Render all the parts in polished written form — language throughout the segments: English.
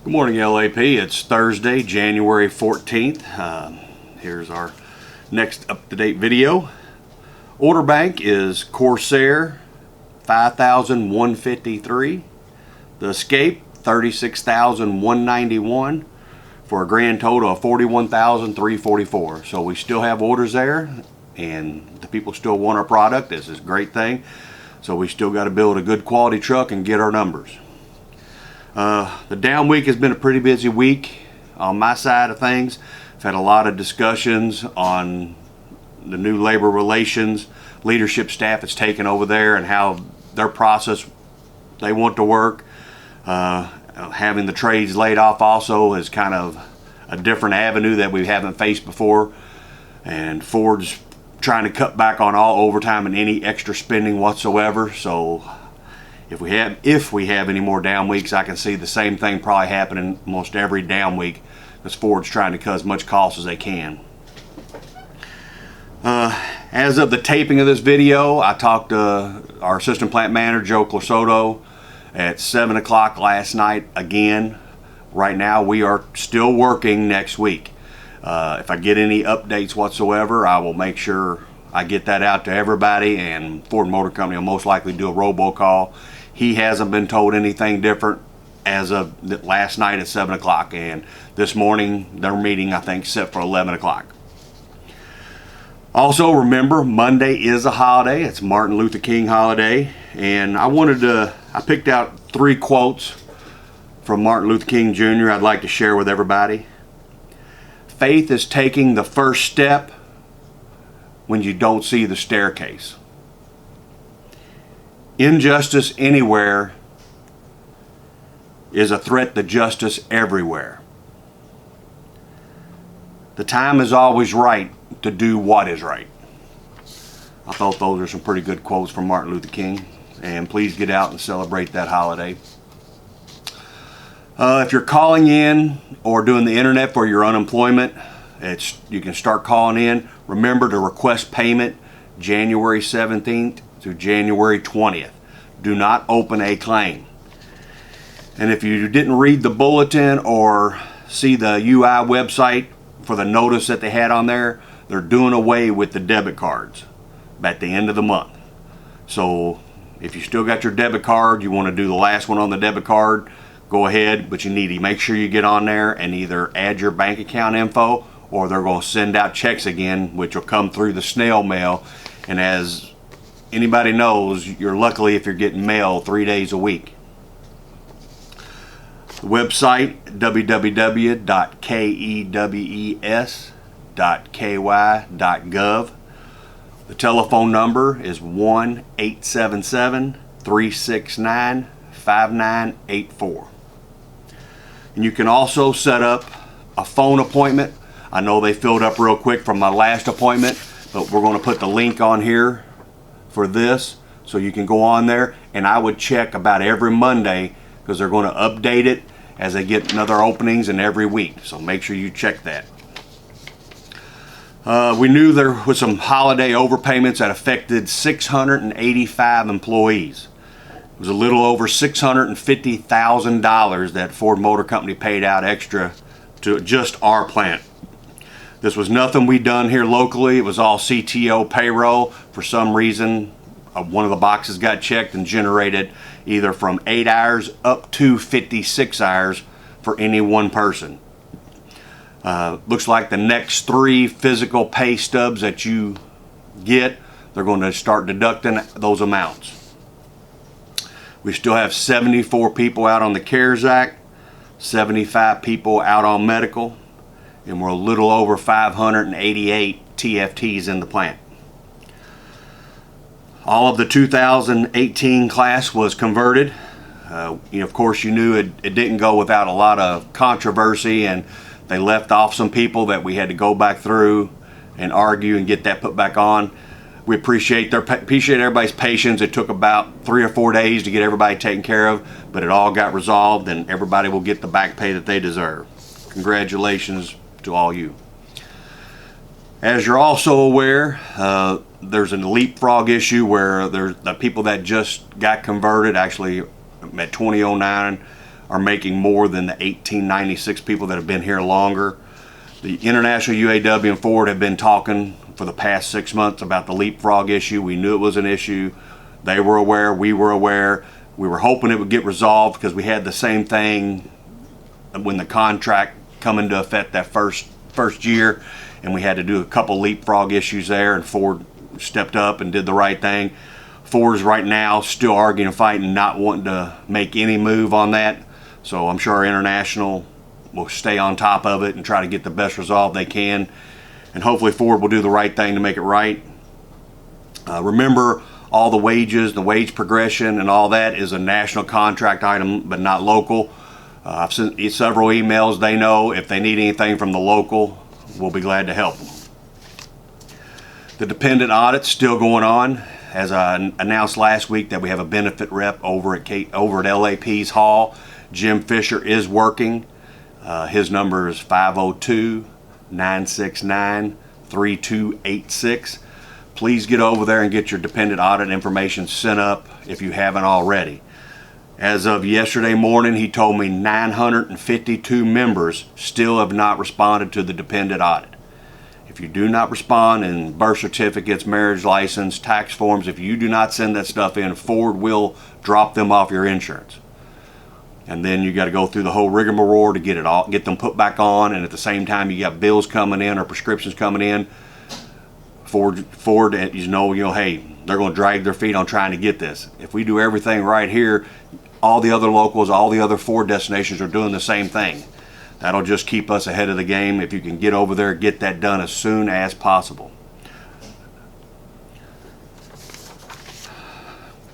Good morning, LAP. It's Thursday, January 14th. Here's our next up-to-date video. Order bank is Corsair 5,153. The Escape 36,191 for a grand total of 41,344. So we still have orders there, and the people still want our product. This is a great thing. So we still got to build a good quality truck and get our numbers. The down week has been a pretty busy week on my side of things. I've had a lot of discussions on the new labor relations leadership staff that's taken over there and how their process they want to work. Having the trades laid off also is kind of a different avenue that we haven't faced before, and Ford's trying to cut back on all overtime and any extra spending whatsoever. So if we have any more down weeks, I can see the same thing probably happening almost every down week, because Ford's trying to cut as much cost as they can. As of the taping of this video, I talked to our assistant plant manager, Joe Clasoto, at 7 o'clock last night again. Right now we are still working next week. If I get any updates whatsoever, I will make sure I get that out to everybody, and Ford Motor Company will most likely do a robocall. He hasn't been told anything different as of last night at 7 o'clock, and this morning their meeting I think set for 11 o'clock. Also remember, Monday is a holiday. It's Martin Luther King holiday, and I picked out 3 quotes from Martin Luther King Jr. I'd like to share with everybody. Faith is taking the first step when you don't see the staircase. Injustice anywhere is a threat to justice everywhere. The time is always right to do what is right. I thought those are some pretty good quotes from Martin Luther King, and please get out and celebrate that holiday. If you're calling in or doing the internet for your unemployment, you can start calling in. Remember to request payment January 17th through January 20th. Do not open a claim. And if you didn't read the bulletin or see the UI website for the notice that they had on there, they're doing away with the debit cards at the end of the month. So if you still got your debit card, you want to do the last one on the debit card, go ahead, but you need to make sure you get on there and either add your bank account info, or they're going to send out checks again, which will come through the snail mail. And as anybody knows, you're lucky if you're getting mail 3 days a week. The website, www.kewes.ky.gov. The telephone number is 1-877-369-5984. And you can also set up a phone appointment. I know they filled up real quick from my last appointment, but we're going to put the link on here for this, so you can go on there, and I would check about every Monday, because they're going to update it as they get another openings in every week. So make sure you check that. We knew there was some holiday overpayments that affected 685 employees. It was a little over $650,000 that Ford Motor Company paid out extra to just our plant. This was nothing we done here locally. It was all CTO payroll. For some reason, one of the boxes got checked and generated either from 8 hours up to 56 hours for any one person. Looks like the next 3 physical pay stubs that you get, they're going to start deducting those amounts. We still have 74 people out on the CARES Act, 75 people out on medical, and we're a little over 588 TFTs in the plant. All of the 2018 class was converted. Of course, you knew it didn't go without a lot of controversy, and they left off some people that we had to go back through and argue and get that put back on. We appreciate everybody's patience. It took about 3 or 4 days to get everybody taken care of, but it all got resolved, and everybody will get the back pay that they deserve. Congratulations to all you. As you're also aware, there's a leapfrog issue where there's the people that just got converted, actually at 2009, are making more than the 1896 people that have been here longer. The International UAW and Ford have been talking for the past 6 months about the leapfrog issue. We knew it was an issue. They were aware, we were aware. We were hoping it would get resolved because we had the same thing when the contract come into effect that first year, and we had to do a couple leapfrog issues there, and Ford stepped up and did the right thing. Ford's right now still arguing and fighting, not wanting to make any move on that. So I'm sure our International will stay on top of it and try to get the best resolve they can. And hopefully Ford will do the right thing to make it right. Remember, all the wages, the wage progression and all that is a national contract item, but not local. I've sent several emails. They know if they need anything from the local, we'll be glad to help them. The dependent audit's still going on. As I announced last week that we have a benefit rep over at LAP's Hall. Jim Fisher is working. His number is 502-969-3286. Please get over there and get your dependent audit information sent up if you haven't already. As of yesterday morning, he told me 952 members still have not responded to the dependent audit. If you do not respond in birth certificates, marriage license, tax forms, if you do not send that stuff in, Ford will drop them off your insurance. And then you got to go through the whole rigmarole to get them put back on, and at the same time you got bills coming in or prescriptions coming in. Ford, you know, hey, they're going to drag their feet on trying to get this. If we do everything right here, all the other locals, all the other Ford destinations are doing the same thing. That'll just keep us ahead of the game. If you can get over there, get that done as soon as possible.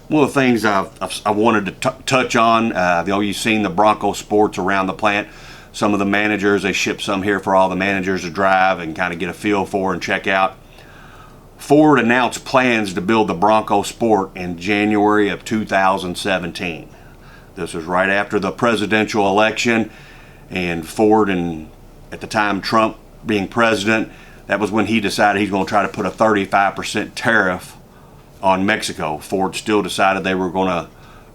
One of the things I wanted to touch on, you've seen the Bronco sports around the plant. Some of the managers, they ship some here for all the managers to drive and kind of get a feel for and check out. Ford announced plans to build the Bronco Sport in January of 2017. This was right after the presidential election, and Ford, and at the time Trump being president, that was when he decided he's going to try to put a 35% tariff on Mexico. Ford still decided they were going to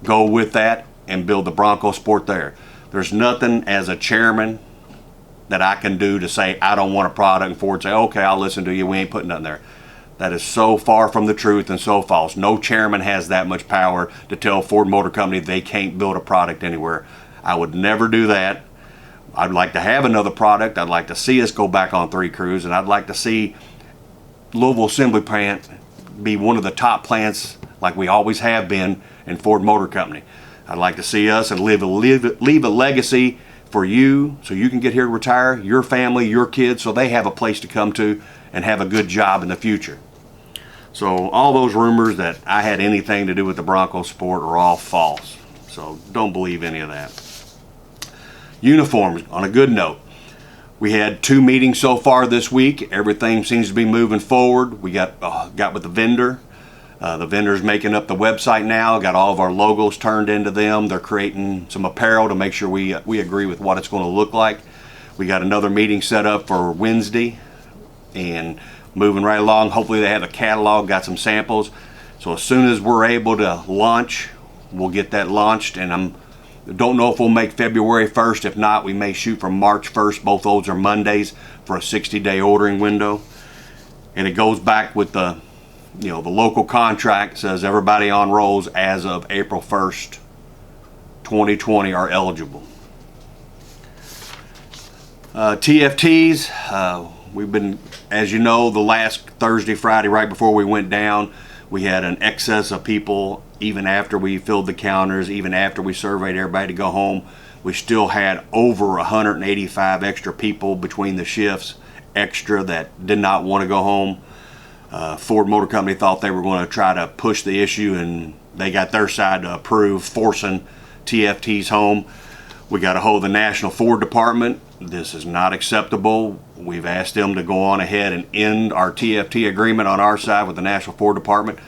go with that and build the Bronco Sport there. There's nothing as a chairman that I can do to say I don't want a product, and Ford say, okay, I'll listen to you, we ain't putting nothing there. That is so far from the truth and so false. No chairman has that much power to tell Ford Motor Company they can't build a product anywhere. I would never do that. I'd like to have another product. I'd like to see us go back on 3 crews, and I'd like to see Louisville Assembly Plant be one of the top plants like we always have been in Ford Motor Company. I'd like to see us and leave a legacy for you so you can get here to retire, your family, your kids, so they have a place to come to and have a good job in the future. So all those rumors that I had anything to do with the Bronco Sport are all false. So don't believe any of that. Uniforms, on a good note. We had 2 meetings so far this week. Everything seems to be moving forward. We got with the vendor. The vendor's making up the website now. Got all of our logos turned into them. They're creating some apparel to make sure we agree with what it's going to look like. We got another meeting set up for Wednesday and moving right along. Hopefully they have a catalog, got some samples. So as soon as we're able to launch, we'll get that launched, and I don't know if we'll make February 1st. If not, we may shoot for March 1st. Both those are Mondays for a 60-day ordering window. And it goes back with the local contract says everybody on rolls as of April 1st, 2020 are eligible. TFTs, we've been, as you know, the last Thursday, Friday, right before we went down, we had an excess of people. Even after we filled the counters, even after we surveyed everybody to go home, we still had over 185 extra people between the shifts, extra that did not want to go home. Ford Motor Company thought they were going to try to push the issue, and they got their side to approve forcing TFTs home. We got a hold of the National Ford Department. This is not acceptable. We've asked them to go on ahead and end our TFT agreement on our side with the National Ford Department,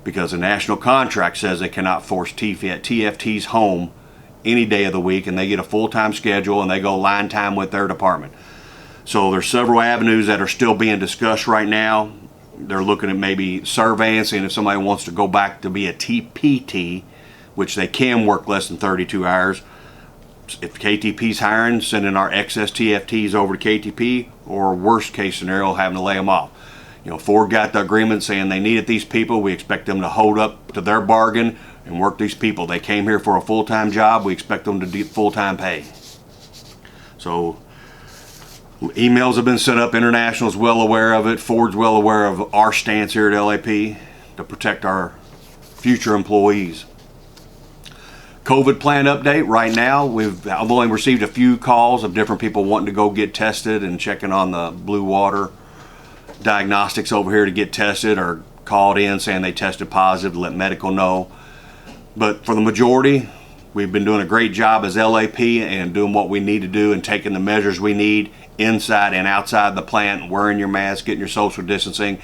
because the national contract says they cannot force TFTs home any day of the week, and they get a full-time schedule and they go line time with their department. So there's several avenues that are still being discussed right now. They're looking at maybe surveying, seeing if somebody wants to go back to be a TPT, which they can work less than 32 hours. if KTP's hiring, sending our excess TFTs over to KTP, or worst case scenario, having to lay them off. You know, Ford got the agreement saying they needed these people. We expect them to hold up to their bargain and work these people. They came here for a full-time job. We expect them to get full-time pay. So emails have been set up. International's well aware of it. Ford's well aware of our stance here at LAP to protect our future employees. COVID plan update. Right now, I've only received a few calls of different people wanting to go get tested and checking on the Blue Water Diagnostics over here to get tested, or called in saying they tested positive to let medical know. But for the majority, we've been doing a great job as LAP and doing what we need to do and taking the measures we need inside and outside the plant, wearing your mask, getting your social distancing.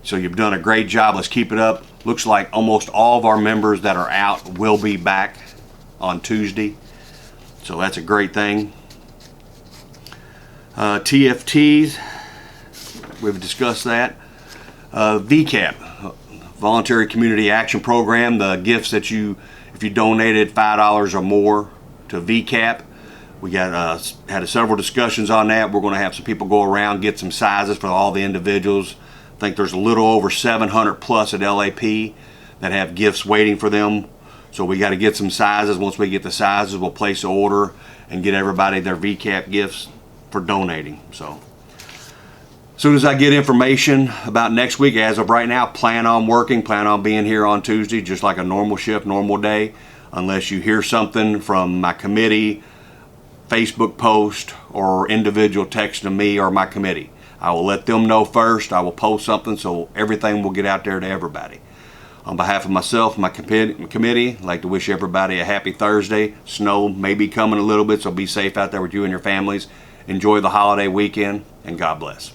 So you've done a great job. Let's keep it up. Looks like almost all of our members that are out will be back on Tuesday. So that's a great thing. TFTs, we've discussed that. VCAP, Voluntary Community Action Program, the gifts that if you donated $5 or more to VCAP, we got had several discussions on that. We're going to have some people go around, get some sizes for all the individuals. I think there's a little over 700 plus at LAP that have gifts waiting for them. So we got to get some sizes. Once we get the sizes, we'll place an order and get everybody their VCAP gifts for donating. So as soon as I get information about next week, as of right now, plan on being here on Tuesday, just like a normal shift, normal day, unless you hear something from my committee, Facebook post, or individual text to me or my committee. I will let them know first. I will post something so everything will get out there to everybody. On behalf of myself and my committee, I'd like to wish everybody a happy Thursday. Snow may be coming a little bit, so be safe out there with you and your families. Enjoy the holiday weekend, and God bless.